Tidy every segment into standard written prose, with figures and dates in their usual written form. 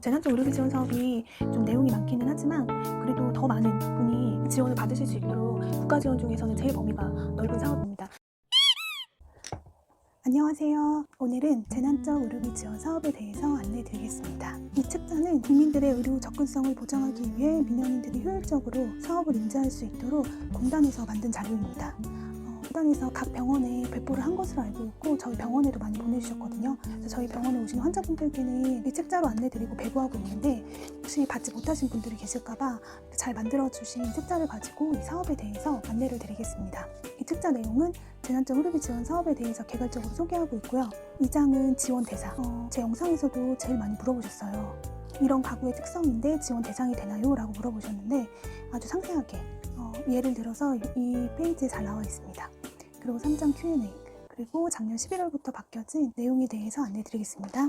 재난적 의료비 지원 사업이 좀 내용이 많기는 하지만 그래도 더 많은 분이 지원을 받으실 수 있도록 국가 지원 중에서는 제일 범위가 넓은 사업입니다. 안녕하세요. 오늘은 재난적 의료비 지원 사업에 대해서 안내드리겠습니다. 이 책자는 국민들의 의료 접근성을 보장하기 위해 민원인들이 효율적으로 사업을 인지할 수 있도록 공단에서 만든 자료입니다. 공단에서 각 병원에 배포를 한 것으로 알고 있고 저희 병원에도 많이 보내주셨거든요. 그래서 저희 병원에 오시는 환자분들께는 이 책자로 안내드리고 배부하고 있는데 혹시 받지 못하신 분들이 계실까봐 잘 만들어주신 책자를 가지고 이 사업에 대해서 안내를 드리겠습니다. 이 책자 내용은 재난적 의료비 지원 사업에 대해서 개괄적으로 소개하고 있고요. 2장은 지원 대상. 제 영상에서도 제일 많이 물어보셨어요. 이런 가구의 특성인데 지원 대상이 되나요? 라고 물어보셨는데 아주 상세하게 예를 들어서 이 페이지에 잘 나와 있습니다. 그리고 3장 Q&A, 그리고 작년 11월부터 바뀌어진 내용에 대해서 안내드리겠습니다.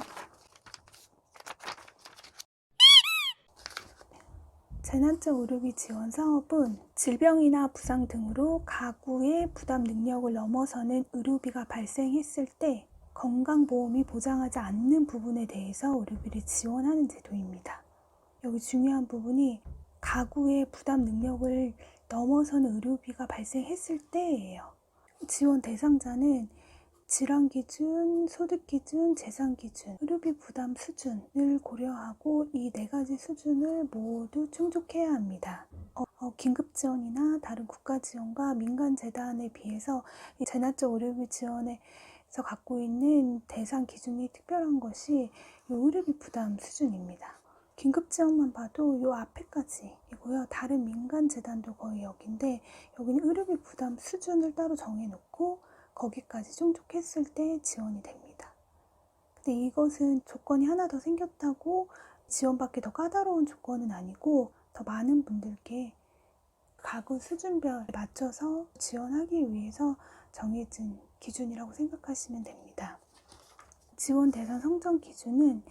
재난적 의료비 지원 사업은 질병이나 부상 등으로 가구의 부담 능력을 넘어서는 의료비가 발생했을 때 건강보험이 보장하지 않는 부분에 대해서 의료비를 지원하는 제도입니다. 여기 중요한 부분이 가구의 부담 능력을 넘어서는 의료비가 발생했을 때예요. 지원 대상자는 질환 기준, 소득 기준, 재산 기준, 의료비 부담 수준을 고려하고 이 4가지 수준을 모두 충족해야 합니다. 긴급 지원이나 다른 국가 지원과 민간 재단에 비해서 이 재난적 의료비 지원에서 갖고 있는 대상 기준이 특별한 것이 이 의료비 부담 수준입니다. 긴급 지원만 봐도 이 앞에까지이고요. 다른 민간 재단도 거의 여기인데 여기는 의료비 부담 수준을 따로 정해놓고 거기까지 충족했을 때 지원이 됩니다. 근데 이것은 조건이 하나 더 생겼다고 지원받기 더 까다로운 조건은 아니고 더 많은 분들께 가구 수준별 맞춰서 지원하기 위해서 정해진 기준이라고 생각하시면 됩니다. 지원 대상 선정 기준은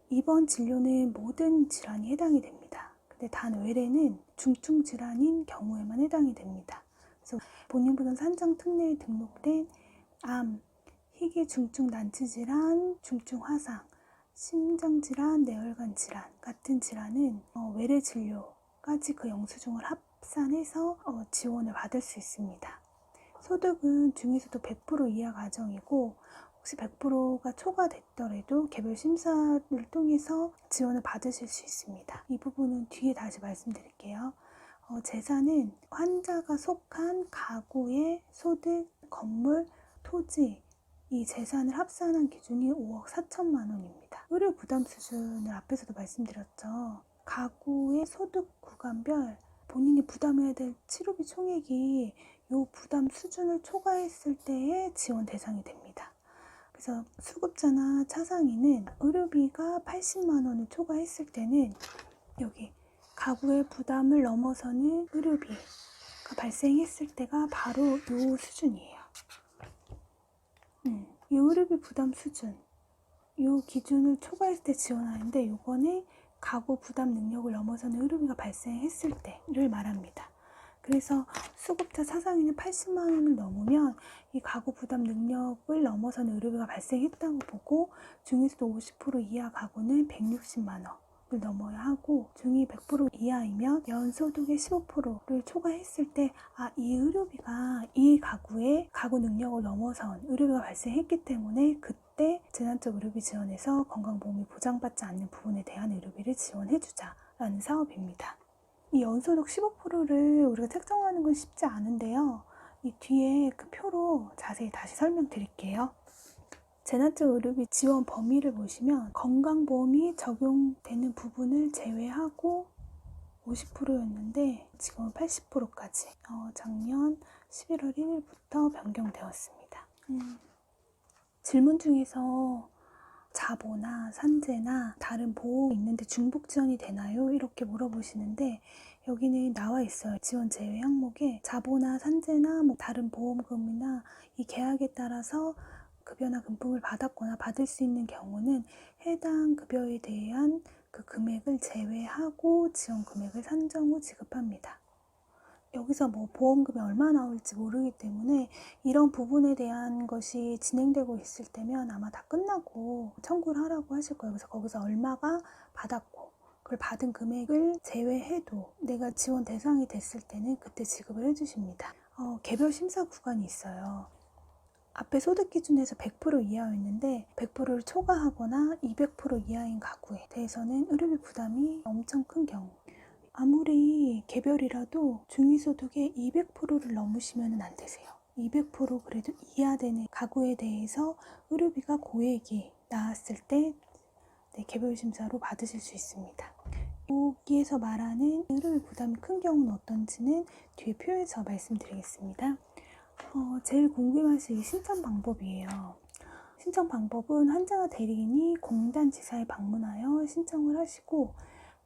입원 진료는 모든 질환이 해당이 됩니다. 근데 단 외래는 중증 질환인 경우에만 해당이 됩니다. 그래서 본인보다 산정 특례에 등록된 암, 희귀 중증 난치 질환, 중증 화상, 심장 질환, 뇌혈관 질환 같은 질환은 외래 진료까지 그 영수증을 합산해서 지원을 받을 수 있습니다. 소득은 중위소득 100% 이하 가정이고 혹시 100%가 초과됐더라도 개별 심사를 통해서 지원을 받으실 수 있습니다. 이 부분은 뒤에 다시 말씀드릴게요. 재산은 환자가 속한 가구의 소득, 건물, 토지, 이 재산을 합산한 기준이 5억 4천만 원입니다. 의료 부담 수준을 앞에서도 말씀드렸죠. 가구의 소득 구간별 본인이 부담해야 될 치료비 총액이 이 부담 수준을 초과했을 때의 지원 대상이 됩니다. 그래서 수급자나 차상인은 의료비가 80만 원을 초과했을 때는 여기 가구의 부담을 넘어서는 의료비가 발생했을 때가 바로 이 수준이에요. 이 의료비 부담 수준, 이 기준을 초과했을 때 지원하는데 이거는 가구 부담 능력을 넘어서는 의료비가 발생했을 때를 말합니다. 그래서 수급자 차상인은 80만 원을 넘으면 이 가구 부담 능력을 넘어서는 의료비가 발생했다고 보고 중위소득 50% 이하 가구는 160만 원을 넘어야 하고 중위 100% 이하이면 연소득의 15%를 초과했을 때 이 의료비가 이 가구의 가구 능력을 넘어선 의료비가 발생했기 때문에 그때 재난적 의료비 지원에서 건강보험이 보장받지 않는 부분에 대한 의료비를 지원해주자라는 사업입니다. 이 연소득 15%를 우리가 책정하는 건 쉽지 않은데요. 이 뒤에 그 표로 자세히 다시 설명드릴게요. 재난적 의료비 지원 범위를 보시면 건강보험이 적용되는 부분을 제외하고 50%였는데 지금은 80%까지 작년 11월 1일부터 변경되었습니다. 질문 중에서 자보나 산재나 다른 보험이 있는데 중복 지원이 되나요? 이렇게 물어보시는데 여기는 나와 있어요. 지원 제외 항목에 자보나 산재나 다른 보험금이나 이 계약에 따라서 급여나 금품을 받았거나 받을 수 있는 경우는 해당 급여에 대한 그 금액을 제외하고 지원 금액을 산정 후 지급합니다. 여기서 뭐 보험금이 얼마 나올지 모르기 때문에 이런 부분에 대한 것이 진행되고 있을 때면 아마 다 끝나고 청구를 하라고 하실 거예요. 그래서 거기서 얼마가 받았고 그걸 받은 금액을 제외해도 내가 지원 대상이 됐을 때는 그때 지급을 해주십니다. 개별 심사 구간이 있어요. 앞에 소득 기준에서 100% 이하였는데 100%를 초과하거나 200% 이하인 가구에 대해서는 의료비 부담이 엄청 큰 경우, 아무리 개별이라도 중위소득의 200%를 넘으시면 안 되세요. 200% 그래도 이하되는 가구에 대해서 의료비가 고액이 나왔을 때 개별 심사로 받으실 수 있습니다. 여기에서 말하는 의료비 부담이 큰 경우는 어떤지는 뒤에 표에서 말씀드리겠습니다. 제일 궁금하신 신청 방법이에요. 신청 방법은 환자나 대리인이 공단 지사에 방문하여 신청을 하시고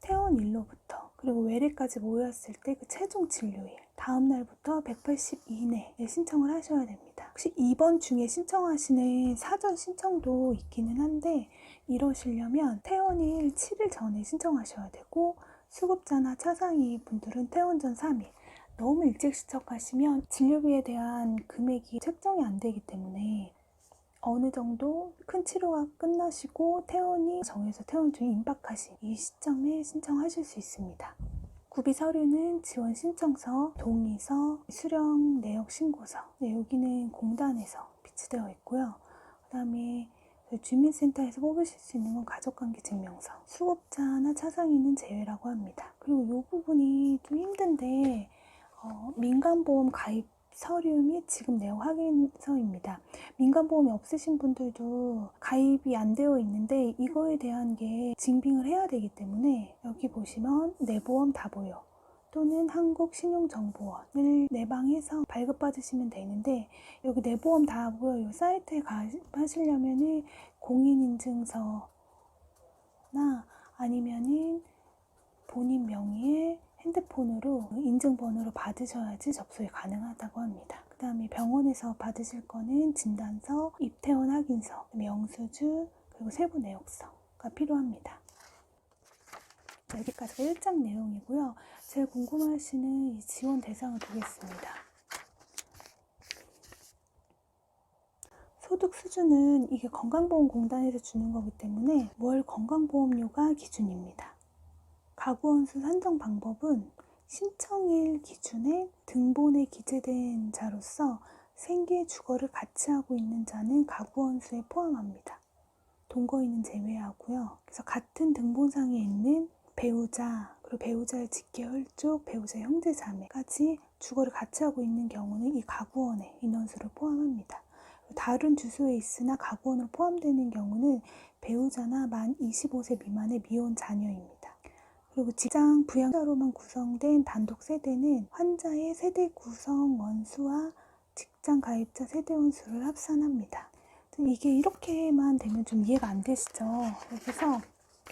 퇴원일로부터 그리고 외래까지 모였을 때 그 최종 진료일 다음 날부터 180 이내에 신청을 하셔야 됩니다. 혹시 입원 중에 신청하시는 사전 신청도 있기는 한데 이러시려면 퇴원일 7일 전에 신청하셔야 되고 수급자나 차상위 분들은 퇴원 전 3일, 너무 일찍 신청하시면 진료비에 대한 금액이 책정이 안 되기 때문에 어느 정도 큰 치료가 끝나시고 퇴원이 정해서 퇴원 중에 임박하신 이 시점에 신청하실 수 있습니다. 구비 서류는 지원 신청서, 동의서, 수령 내역 신고서, 여기는 공단에서 비치되어 있고요. 그 다음에 주민센터에서 뽑으실 수 있는 건 가족관계 증명서, 수급자나 차상위는 제외라고 합니다. 그리고 이 부분이 좀 힘든데 민간보험 가입 서류 및 지급 내역 확인서입니다. 민간보험이 없으신 분들도 가입이 안 되어 있는데 이거에 대한 게 증빙을 해야 되기 때문에 여기 보시면 내보험 다보요 또는 한국신용정보원을 내방해서 발급받으시면 되는데 여기 내보험 다보요 이 사이트에 가입하시려면은 공인인증서나 아니면은 본인 명의의 핸드폰으로 인증번호를 받으셔야지 접수가 가능하다고 합니다. 그 다음에 병원에서 받으실 거는 진단서, 입퇴원 확인서, 영수증, 그리고 세부 내역서가 필요합니다. 여기까지가 일정 내용이고요. 제일 궁금하시는 이 지원 대상을 보겠습니다. 소득 수준은 이게 건강보험공단에서 주는 거기 때문에 월 건강보험료가 기준입니다. 가구원수 산정 방법은 신청일 기준에 등본에 기재된 자로서 생계 주거를 같이 하고 있는 자는 가구원수에 포함합니다. 동거인은 제외하고요. 그래서 같은 등본상에 있는 배우자, 그리고 배우자의 직계 혈족, 배우자 형제 자매까지 주거를 같이 하고 있는 경우는 이 가구원의 인원수를 포함합니다. 다른 주소에 있으나 가구원으로 포함되는 경우는 배우자나 만 25세 미만의 미혼 자녀입니다. 그리고 직장 부양자로만 구성된 단독 세대는 환자의 세대 구성 원수와 직장 가입자 세대 원수를 합산합니다. 이게 이렇게만 되면 좀 이해가 안 되시죠? 그래서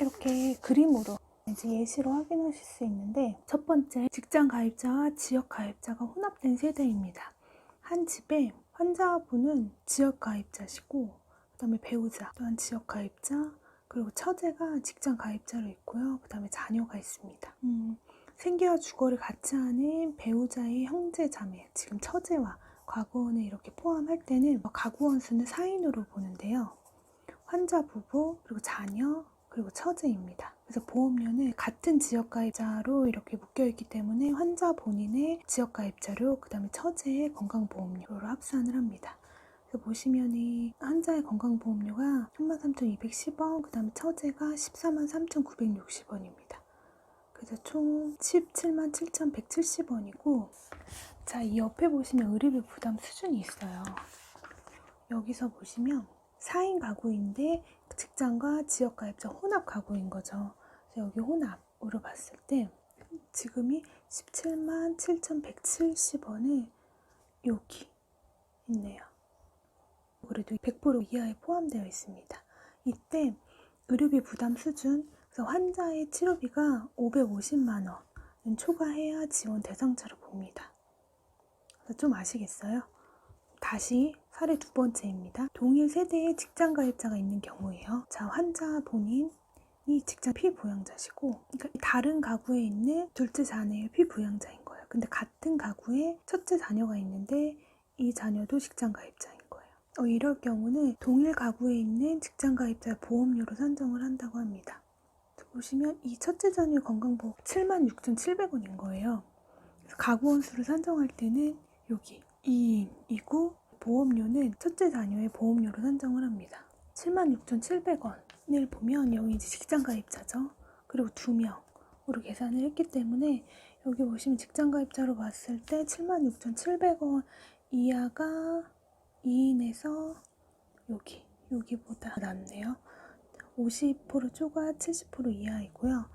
이렇게 그림으로 이제 예시로 확인하실 수 있는데 첫 번째, 직장 가입자와 지역 가입자가 혼합된 세대입니다. 한 집에 환자분은 지역 가입자시고 그 다음에 배우자 또한 지역 가입자, 그리고 처제가 직장 가입자로 있고요. 그 다음에 자녀가 있습니다. 생계와 주거를 같이 하는 배우자의 형제 자매, 지금 처제와 가구원을 이렇게 포함할 때는 가구원 수는 4인으로 보는데요. 환자 부부, 그리고 자녀, 그리고 처제입니다. 그래서 보험료는 같은 지역가입자로 이렇게 묶여있기 때문에 환자 본인의 지역가입자료, 그 다음에 처제의 건강보험료로 합산을 합니다. 그래서 보시면 이 환자의 건강보험료가 33,210원, 그 다음에 처제가 143,960원입니다. 그래서 총 177,170원이고, 자, 이 옆에 보시면 의료비 부담 수준이 있어요. 여기서 보시면 4인 가구인데 직장과 지역가입자 혼합 가구인 거죠. 그래서 여기 혼합으로 봤을 때 지금이 177,170원에 여기 있네요. 그래도 100% 이하에 포함되어 있습니다. 이때 의료비 부담 수준, 그래서 환자의 치료비가 550만 원은 초과해야 지원 대상자로 봅니다. 그래서 좀 아시겠어요? 다시 사례 두 번째입니다. 동일 세대의 직장 가입자가 있는 경우예요. 자, 환자 본인이 직장 피부양자시고, 그러니까 다른 가구에 있는 둘째 자녀의 피부양자인 거예요. 근데 같은 가구에 첫째 자녀가 있는데 이 자녀도 직장 가입자인 거예요. 이럴 경우는 동일 가구에 있는 직장 가입자 보험료로 산정을 한다고 합니다. 보시면 이 첫째 자녀의 건강보험 76,700원인 거예요. 그래서 가구 원수를 산정할 때는 여기 2인이고 보험료는 첫째 자녀의 보험료로 산정을 합니다. 76,700원을 보면 여기 이제 직장 가입자죠. 그리고 2명으로 계산을 했기 때문에 여기 보시면 직장 가입자로 봤을 때 76,700원 이하가 2인에서 여기보다 낫네요. 50% 초과 70% 이하이고요.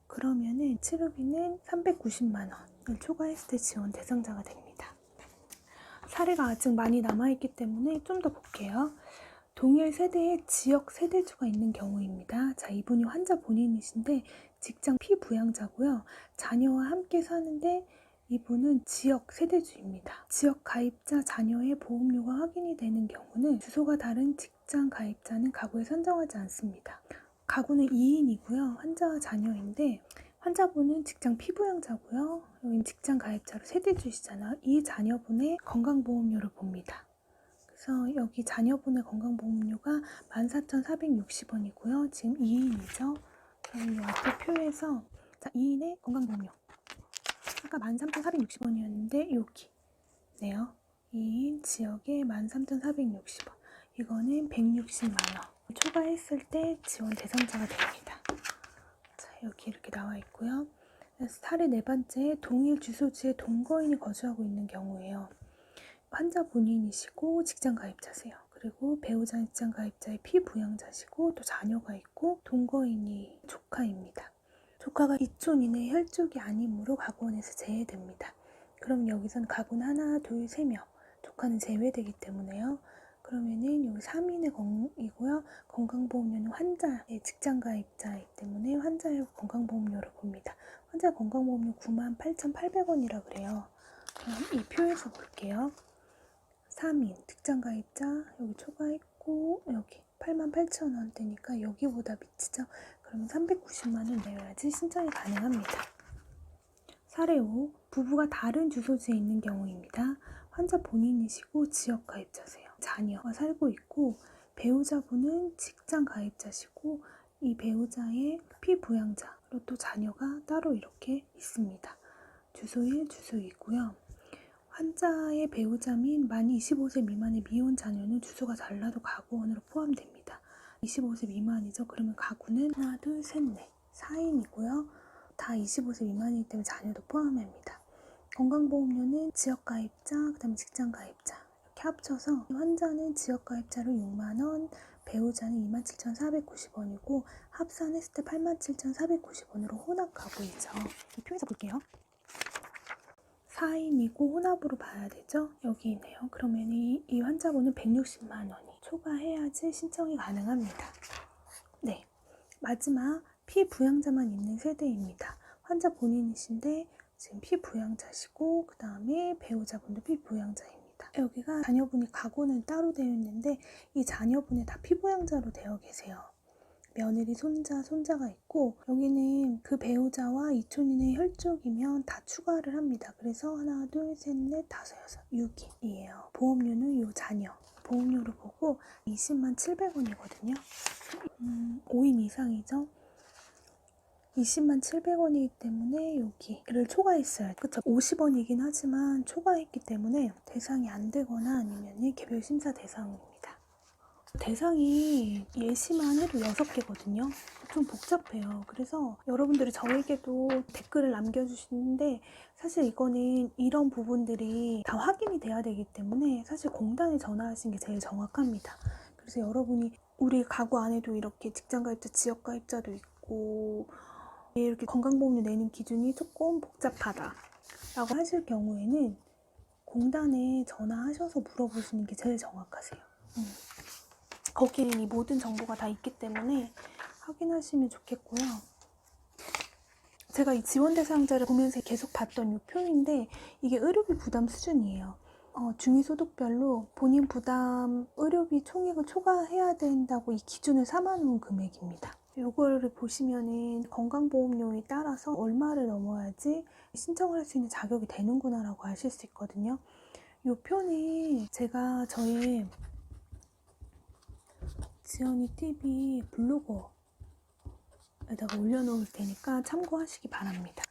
그러면은 치료비는 390만 원을 초과했을 때 지원 대상자가 됩니다. 사례가 아직 많이 남아있기 때문에 좀 더 볼게요. 동일 세대에 지역 세대주가 있는 경우입니다. 자, 이분이 환자 본인이신데 직장 피부양자고요. 자녀와 함께 사는데 이분은 지역 세대주입니다. 지역 가입자 자녀의 보험료가 확인이 되는 경우는 주소가 다른 직장 가입자는 가구에 산정하지 않습니다. 가구는 2인이고요. 환자와 자녀인데 환자분은 직장 피부양자고요. 여긴 직장 가입자로 세대주시잖아요. 이 자녀분의 건강보험료를 봅니다. 그래서 여기 자녀분의 건강보험료가 14,460원이고요. 지금 2인이죠. 그럼 이 앞에 표에서 자, 2인의 건강보험료 아까 13,460원이었는데 여기네요. 2인 지역에 13,460원. 이거는 160만원. 초과했을 때 지원 대상자가 됩니다. 자, 여기 이렇게 나와 있고요. 사례 네 번째, 동일 주소지에 동거인이 거주하고 있는 경우예요. 환자 본인이시고 직장 가입자세요. 그리고 배우자 직장 가입자의 피부양자시고 또 자녀가 있고 동거인이 조카입니다. 조카가 이촌 이내 혈족이 아니므로 가구원에서 제외됩니다. 그럼 여기선 가구는 하나, 둘, 3명. 조카는 제외되기 때문에요. 그러면은 여기 3인의 건이고요. 건강보험료는 환자의 직장 가입자이기 때문에 환자의 건강보험료를 봅니다. 환자 건강보험료 98,800원이라 그래요. 그럼 이 표에서 볼게요. 3인 직장 가입자 여기 초과했고 여기 88,000원대니까 여기보다 미치죠. 그러면 390만원 내야지 신청이 가능합니다. 사례 5. 부부가 다른 주소지에 있는 경우입니다. 환자 본인이시고 지역 가입자세요. 자녀가 살고 있고 배우자분은 직장 가입자시고 이 배우자의 피부양자 그리고 또 자녀가 따로 이렇게 있습니다. 주소 1, 주소 2고요. 환자의 배우자 및 만 25세 미만의 미혼 자녀는 주소가 달라도 가구원으로 포함됩니다. 25세 미만이죠. 그러면 가구는 하나, 둘, 셋, 넷 4인이고요. 다 25세 미만이기 때문에 자녀도 포함합니다. 건강보험료는 지역가입자, 그 다음에 직장가입자 이렇게 합쳐서 환자는 지역가입자로 6만원, 배우자는 27,490원이고 합산했을 때 87,490원으로 혼합가구이죠. 이 표에서 볼게요. 4인이고 혼합으로 봐야 되죠. 여기 있네요. 그러면 이 환자분은 160만 원이 초과해야지 신청이 가능합니다. 네, 마지막 피부양자만 있는 세대입니다. 환자 본인이신데 지금 피부양자시고 그 다음에 배우자분도 피부양자입니다. 여기가 자녀분이 가구는 따로 되어 있는데 이 자녀분이 다 피부양자로 되어 계세요. 며느리, 손자가 있고 여기는 그 배우자와 이촌인의 혈족이면 다 추가를 합니다. 그래서 하나, 둘, 셋, 넷, 다섯, 여섯, 6인이에요. 보험료는 이 자녀 보험료로 보고 20만 700원이거든요. 5인 이상이죠. 20만 700원이기 때문에 여기를 초과했어요. 그쵸? 50원이긴 하지만 초과했기 때문에 대상이 안 되거나 아니면 개별 심사 대상입니다. 대상이 예시만 해도 6개거든요. 좀 복잡해요. 그래서 여러분들이 저에게도 댓글을 남겨주시는데 사실 이거는 이런 부분들이 다 확인이 돼야 되기 때문에 사실 공단에 전화하시는 게 제일 정확합니다. 그래서 여러분이 우리 가구 안에도 이렇게 직장가입자, 지역가입자도 있고 이렇게 건강보험료 내는 기준이 조금 복잡하다 라고 하실 경우에는 공단에 전화하셔서 물어보시는 게 제일 정확하세요. 거기에는 이 모든 정보가 다 있기 때문에 확인하시면 좋겠고요. 제가 이 지원 대상자를 보면서 계속 봤던 이 표인데 이게 의료비 부담 수준이에요. 중위소득별로 본인 부담 의료비 총액을 초과해야 된다고 이 기준을 삼아놓은 금액입니다. 요거를 보시면은 건강보험료에 따라서 얼마를 넘어야지 신청을 할 수 있는 자격이 되는구나 라고 아실 수 있거든요. 요 표는 제가 저의 지연이 TV 블로거에다가 올려놓을 테니까 참고하시기 바랍니다.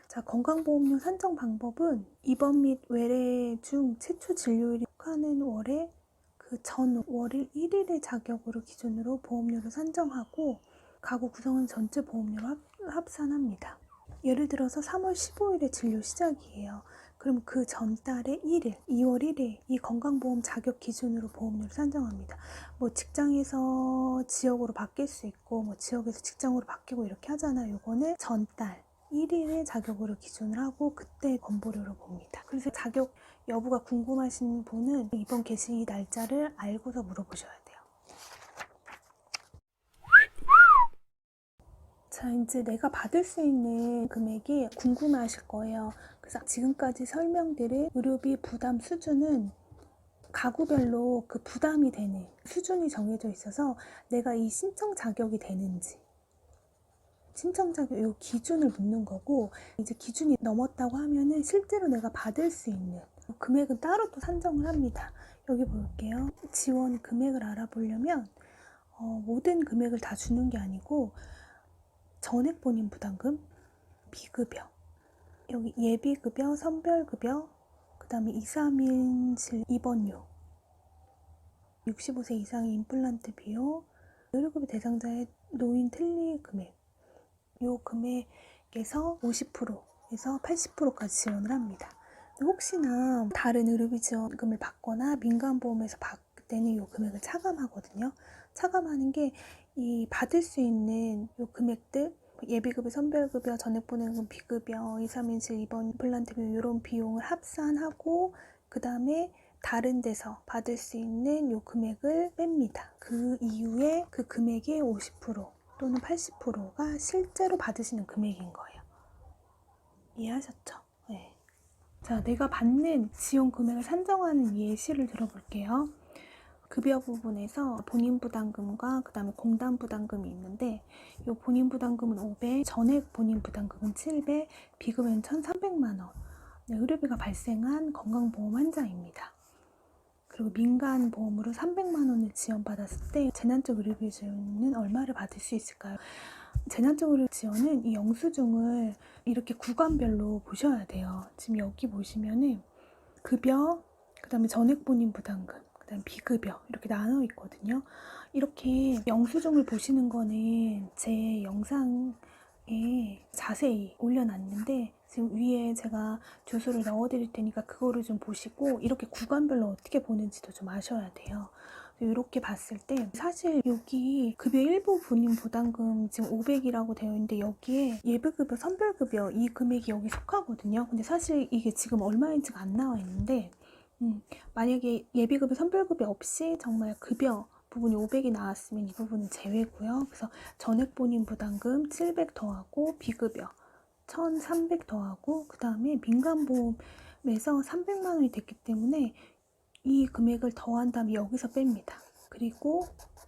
자, 건강보험료 산정 방법은 입원 및 외래 중 최초 진료일이 속하는 월에 그 전 월일 1일의 자격으로 기준으로 보험료를 산정하고 가구 구성원 전체 보험료로 합산합니다. 예를 들어서 3월 15일에 진료 시작이에요. 그럼 그 전달의 1일, 2월 1일 이 건강보험 자격 기준으로 보험료를 산정합니다. 뭐 직장에서 지역으로 바뀔 수 있고 뭐 지역에서 직장으로 바뀌고 이렇게 하잖아요. 요거는 전달 1일의 자격으로 기준을 하고 그때 건보료를 봅니다. 그래서 자격 여부가 궁금하신 분은 이번 개시 날짜를 알고서 물어보셔야 돼요. 자, 이제 내가 받을 수 있는 금액이 궁금해하실 거예요. 그래서 지금까지 설명드린 의료비 부담 수준은 가구별로 그 부담이 되는 수준이 정해져 있어서 내가 이 신청 자격이 되는지 신청 자격 이 기준을 묻는 거고, 이제 기준이 넘었다고 하면은 실제로 내가 받을 수 있는 금액은 따로 또 산정을 합니다. 여기 볼게요. 지원 금액을 알아보려면 모든 금액을 다 주는 게 아니고 전액 본인 부담금, 비급여, 여기 예비급여, 선별급여, 그 다음에 2, 3일실 입원료, 65세 이상의 임플란트 비용, 의료급여 대상자의 노인 틀니 금액, 요 금액에서 50%에서 80%까지 지원을 합니다. 혹시나 다른 의료비 지원금을 받거나 민간보험에서 받을 때는 요 금액을 차감하거든요. 차감하는 게 이 받을 수 있는 요 금액들, 예비급여, 선별급여, 전액보험금, 비급여, 2, 3일실 입원, 임플란트 비용 이런 비용을 합산하고 그 다음에 다른 데서 받을 수 있는 요 금액을 뺍니다. 그 이후에 그 금액의 50% 또는 80%가 실제로 받으시는 금액인 거예요. 이해하셨죠? 네. 자, 내가 받는 지원 금액을 산정하는 예시를 들어볼게요. 급여 부분에서 본인 부담금과 그 다음에 공단 부담금이 있는데 이 본인 부담금은 500, 전액 본인 부담금은 700, 비급여는 1,300만 원. 네, 의료비가 발생한 건강보험 환자입니다. 그리고 민간보험으로 300만 원을 지원받았을 때 재난적 의료비 지원은 얼마를 받을 수 있을까요? 재난적 의료 지원은 이 영수증을 이렇게 구간별로 보셔야 돼요. 지금 여기 보시면은 급여, 그 다음에 전액 본인 부담금, 그 다음에 비급여 이렇게 나눠 있거든요. 이렇게 영수증을 보시는 거는 제 영상에 자세히 올려놨는데 지금 위에 제가 주소를 넣어드릴 테니까 그거를 좀 보시고 이렇게 구간별로 어떻게 보는지도 좀 아셔야 돼요. 이렇게 봤을 때 사실 여기 급여 일부 본인 부담금 지금 500이라고 되어 있는데 여기에 예비급여, 선별급여 이 금액이 여기 속하거든요. 근데 사실 이게 지금 얼마인지가 안 나와 있는데 만약에 예비급여, 선별급여 없이 정말 급여 부분이 500이 나왔으면 이 부분은 제외고요. 그래서 전액 본인 부담금 700 더하고 비급여 1,300 더하고 그 다음에 민간보험에서 300만 원이 됐기 때문에 이 금액을 더한 다음에 여기서 뺍니다. 그리고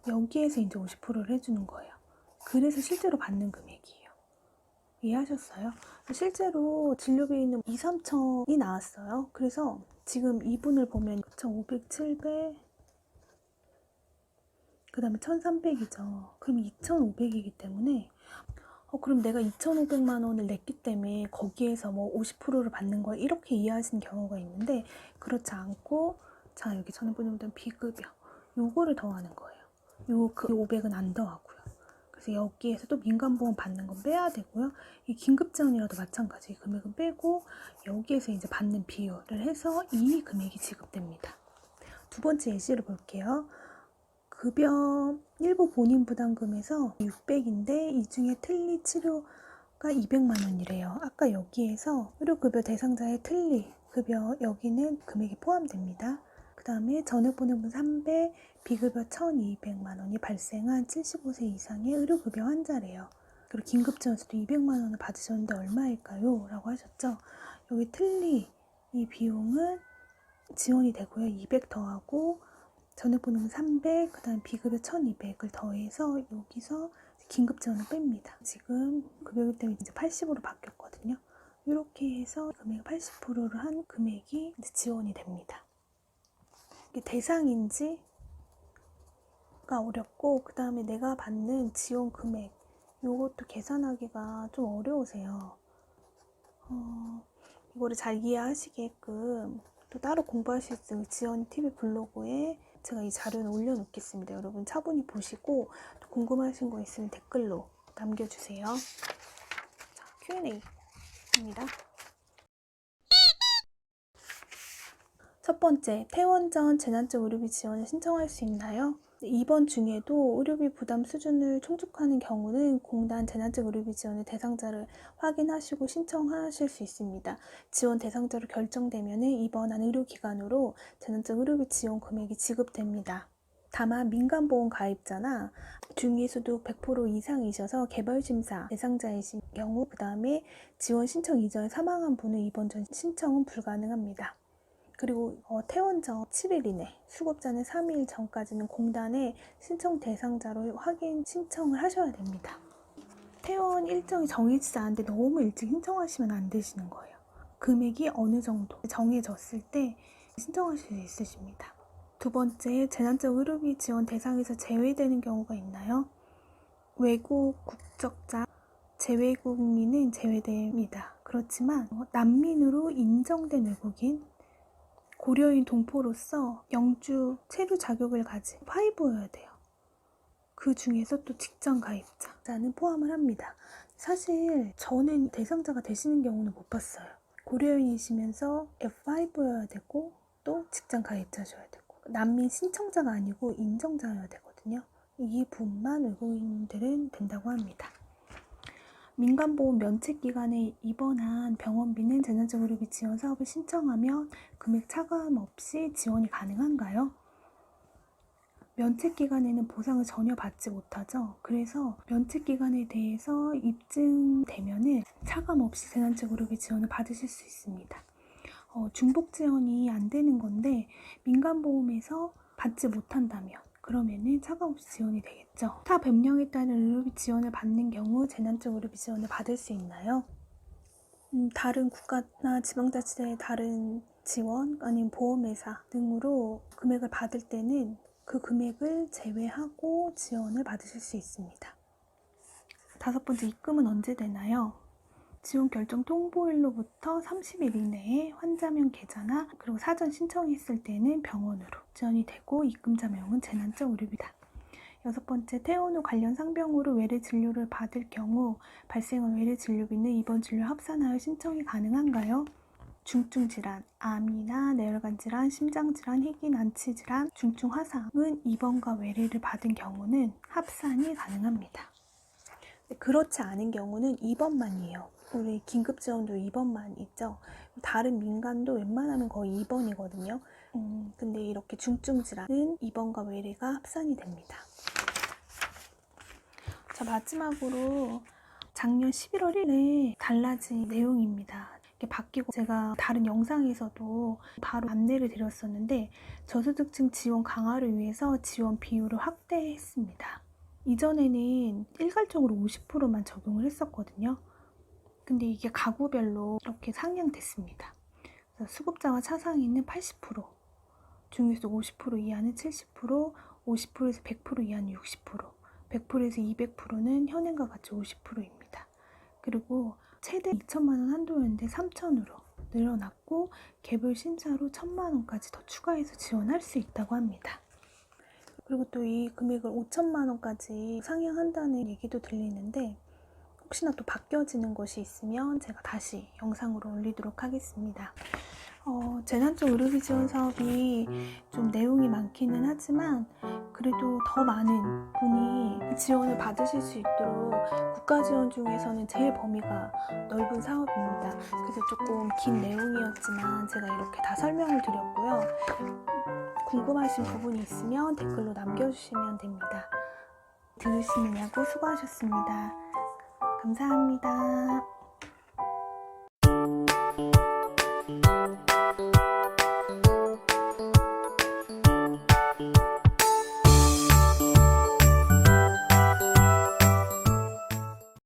여기에서 이제 50%를 해주는 거예요. 그래서 실제로 받는 금액이에요. 이해하셨어요? 실제로 진료비는 2, 3천이 나왔어요. 그래서 지금 이분을 보면 500, 700, 그 다음에 1,300이죠. 그럼 2,500이기 때문에 그럼 내가 2,500만 원을 냈기 때문에 거기에서 뭐 50%를 받는 거야 이렇게 이해하시는 경우가 있는데 그렇지 않고 자 여기 전액보험료는 비급여 요거를 더하는 거예요. 그 500은 안 더하고요. 그래서 여기에서 또 민간보험 받는 건 빼야 되고요. 이 긴급지원이라도 마찬가지 금액은 빼고 여기에서 이제 받는 비율을 해서 이 금액이 지급됩니다. 두 번째 예시를 볼게요. 급여 일부 본인 부담금에서 600인데 이 중에 틀니 치료가 200만 원이래요. 아까 여기에서 의료급여 대상자의 틀니 급여 여기는 금액이 포함됩니다. 그 다음에 전액보험금 300, 비급여 1,200만 원이 발생한 75세 이상의 의료급여 환자래요. 그리고 긴급지원서도 200만 원을 받으셨는데 얼마일까요? 라고 하셨죠. 여기 틀니 이 비용은 지원이 되고요. 200 더하고 전액보험은 300, 그 다음 비급여 1200을 더해서 여기서 긴급 지원을 뺍니다. 지금 급여비 때문에 이제 80으로 바뀌었거든요. 이렇게 해서 금액 80%를 한 금액이 이제 지원이 됩니다. 이게 대상인지가 어렵고, 그 다음에 내가 받는 지원 금액, 이것도 계산하기가 좀 어려우세요. 이거를 잘 이해하시게끔 또 따로 공부하실 수 있는 지원 TV 블로그에 제가 이 자료는 올려놓겠습니다. 여러분 차분히 보시고 또 궁금하신 거 있으면 댓글로 남겨주세요. 자, Q&A입니다. 첫 번째, 퇴원 전 재난적 의료비 지원을 신청할 수 있나요? 입원 중에도 의료비 부담 수준을 충족하는 경우는 공단 재난적 의료비 지원의 대상자를 확인하시고 신청하실 수 있습니다. 지원 대상자로 결정되면 입원한 의료기관으로 재난적 의료비 지원 금액이 지급됩니다. 다만 민간보험 가입자나 중위소득 100% 이상이셔서 개별심사 대상자이신 경우, 그 다음에 지원 신청 이전에 사망한 분은 입원 전 신청은 불가능합니다. 그리고 퇴원 전 7일 이내, 수급자는 3일 전까지는 공단에 신청 대상자로 확인 신청을 하셔야 됩니다. 퇴원 일정이 정해지지 않은데 너무 일찍 신청하시면 안 되시는 거예요. 금액이 어느 정도 정해졌을 때 신청하실 수 있으십니다. 두 번째, 재난적 의료비 지원 대상에서 제외되는 경우가 있나요? 외국 국적자, 재외국민은 제외됩니다. 그렇지만 난민으로 인정된 외국인, 고려인 동포로서 영주 체류 자격을 가진 파이브여야 돼요. 그 중에서 또 직장 가입자는 포함을 합니다. 사실 저는 대상자가 되시는 경우는 못 봤어요. 고려인이시면서 F5여야 되고 또 직장 가입자셔야 되고 난민 신청자가 아니고 인정자여야 되거든요. 이 부분만 외국인들은 된다고 합니다. 민간보험 면책기간에 입원한 병원비는 재난적 의료비 지원 사업을 신청하면 금액 차감 없이 지원이 가능한가요? 면책기간에는 보상을 전혀 받지 못하죠. 그래서 면책기간에 대해서 입증되면 차감 없이 재난적 의료비 지원을 받으실 수 있습니다. 중복 지원이 안 되는 건데 민간보험에서 받지 못한다면 그러면은 차감 없이 지원이 되겠죠. 타 변경에 따른 의료비 지원을 받는 경우 재난적 의료비 지원을 받을 수 있나요? 다른 국가나 지방자치의 다른 지원 아니면 보험회사 등으로 금액을 받을 때는 그 금액을 제외하고 지원을 받으실 수 있습니다. 다섯 번째, 입금은 언제 되나요? 지원 결정 통보일로부터 30일 이내에 환자명 계좌나 그리고 사전 신청했을 때는 병원으로 지원이 되고 입금자명은 재난적 의료비다. 여섯 번째, 퇴원 후 관련 상병으로 외래 진료를 받을 경우 발생한 외래 진료비는 입원 진료 합산하여 신청이 가능한가요? 중증 질환, 암이나 뇌혈관 질환, 심장 질환, 희귀 난치 질환, 중증 화상은 입원과 외래를 받은 경우는 합산이 가능합니다. 그렇지 않은 경우는 입원만이에요. 우리 긴급지원도 입원만 있죠. 다른 민간도 웬만하면 거의 입원이거든요. 근데 이렇게 중증 질환은 입원과 외래가 합산이 됩니다. 자, 마지막으로 작년 11월 1일에 달라진 내용입니다. 이게 바뀌고 제가 다른 영상에서도 바로 안내를 드렸었는데 저소득층 지원 강화를 위해서 지원 비율을 확대했습니다. 이전에는 일괄적으로 50%만 적용을 했었거든요. 근데 이게 가구별로 이렇게 상향됐습니다. 그래서 수급자와 차상위는 80%, 중위소득 50% 이하는 70%, 50%에서 100% 이하는 60%, 100%에서 200%는 현행과 같이 50%입니다. 그리고 최대 2천만 원 한도였는데 3천으로 늘어났고 개별 심사로 1,000만 원까지 더 추가해서 지원할 수 있다고 합니다. 그리고 또 이 금액을 5천만 원까지 상향한다는 얘기도 들리는데 혹시나 또 바뀌어지는 것이 있으면 제가 다시 영상으로 올리도록 하겠습니다. 재난적 의료비 지원 사업이 좀 내용이 많기는 하지만 그래도 더 많은 분이 지원을 받으실 수 있도록 국가 지원 중에서는 제일 범위가 넓은 사업입니다. 그래서 조금 긴 내용이었지만 제가 이렇게 다 설명을 드렸고요. 궁금하신 부분이 있으면 댓글로 남겨주시면 됩니다. 들으시느냐고 수고하셨습니다. 감사합니다.